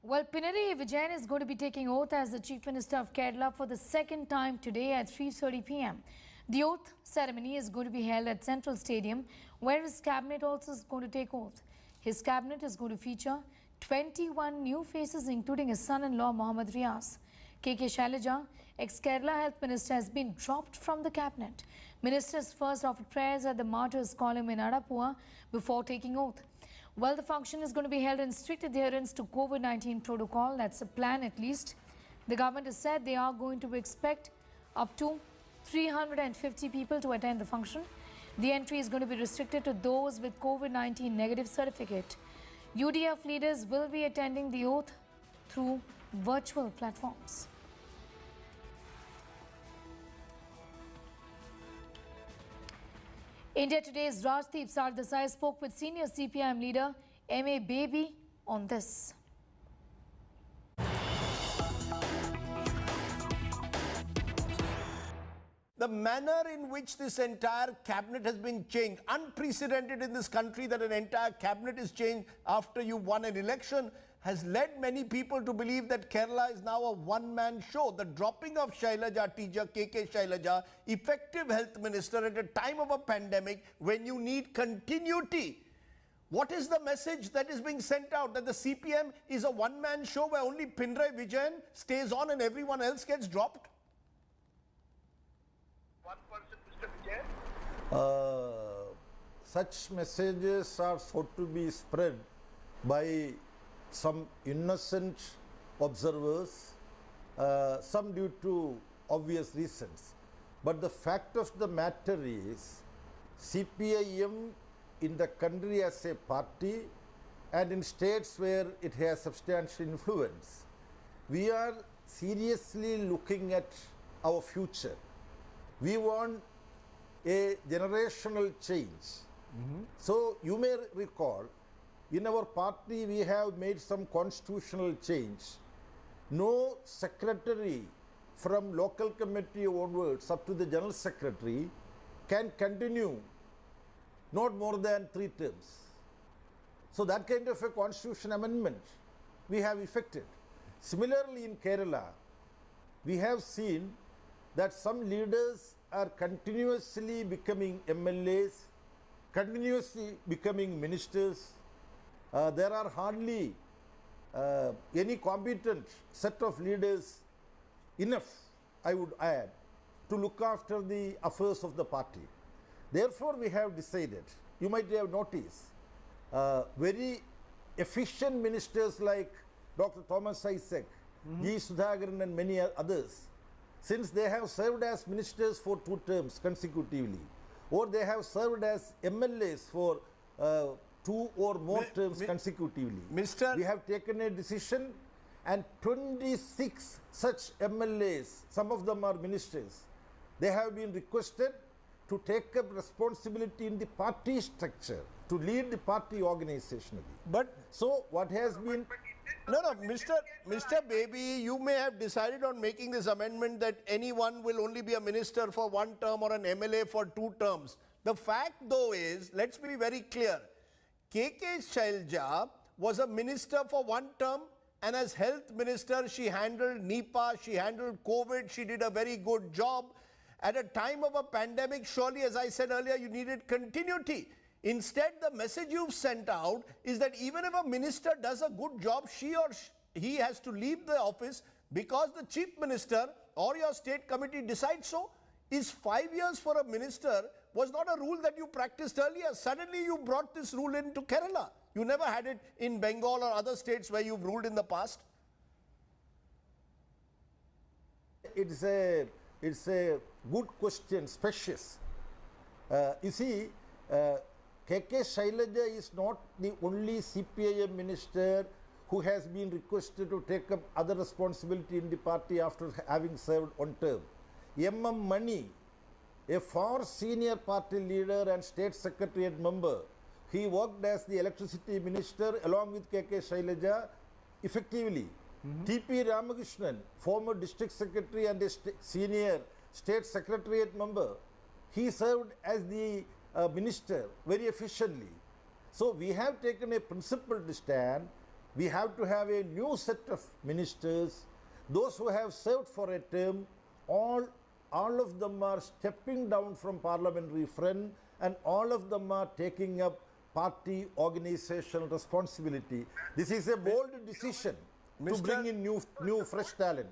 Well, Pinarayi Vijayan is going to be taking oath as the Chief Minister of Kerala for the second time today at 3:30 p.m. The oath ceremony is going to be held at Central Stadium, where his cabinet also is going to take oath. His cabinet is going to feature 21 new faces, including his son-in-law Mohammad Riaz. K.K. Shailaja, ex-Kerala Health Minister, has been dropped from the cabinet. Ministers first offered prayers at the Martyrs Column in Adapua before taking oath. Well, the function is going to be held in strict adherence to COVID-19 protocol. That's a plan at least. The government has said they are going to expect up to 350 people to attend the function. The entry is going to be restricted to those with COVID-19 negative certificate. UDF leaders will be attending the oath through virtual platforms. India Today's Rajdeep Sardesai spoke with senior CPIM leader M.A. Baby on this. The manner in which this entire cabinet has been changed, unprecedented in this country that an entire cabinet is changed after you won an election, has led many people to believe that Kerala is now a one-man show. The dropping of Shailaja teacher, K.K. Shailaja, effective health minister at a time of a pandemic when you need continuity. What is the message that is being sent out? That the CPM is a one-man show where only Pinarayi Vijayan stays on and everyone else gets dropped? One person, Mr. Vijayan? Such messages are thought to be spread by some innocent observers, some due to obvious reasons. But the fact of the matter is, CPIM in the country as a party and in states where it has substantial influence, we are seriously looking at our future. We want a generational change. So you may recall, in our party we have made some constitutional change. No secretary from local committee onwards up to the general secretary can continue not more than 3 terms. So that kind of a constitution amendment we have effected. Similarly in Kerala, we have seen that some leaders are continuously becoming MLAs, continuously becoming ministers. There are hardly any competent set of leaders enough, I would add, to look after the affairs of the party. Therefore, we have decided, you might have noticed, very efficient ministers like Dr. Thomas Isaac, G. Sudhakaran and many others, since they have served as ministers for 2 terms consecutively, or they have served as MLAs for 2 or more terms consecutively. We have taken a decision, and 26 such MLAs, some of them are ministers, they have been requested to take up responsibility in the party structure, to lead the party organizationally. But so what has been... No, Mr. Baby, you may have decided on making this amendment that anyone will only be a minister for 1 term or an MLA for 2 terms. The fact though is, let's be very clear, K.K. Shailaja was a minister for 1 term, and as health minister she handled Nipah, she handled COVID, she did a very good job. At a time of a pandemic, surely, as I said earlier, you needed continuity. Instead, the message you've sent out is that even if a minister does a good job, she or he has to leave the office because the chief minister or your state committee decides so. Is 5 years for a minister was not a rule that you practiced earlier. Suddenly you brought this rule into Kerala. You never had it in Bengal or other states where you've ruled in the past. It's a good question, spacious. You see, K.K. Shailaja is not the only CPIM minister who has been requested to take up other responsibility in the party after having served 1 term. M.M. Mani, a far senior party leader and state secretariat member, he worked as the electricity minister along with K.K. Shailaja effectively. T.P. Ramakrishnan, former district secretary and a senior state secretariat member, he served as the minister very efficiently. So we have taken a principled stand We have to have a new set of ministers. Those who have served for a term, all of them are stepping down from parliamentary front, and all of them are taking up party organizational responsibility. This is a bold decision to bring in new fresh talent.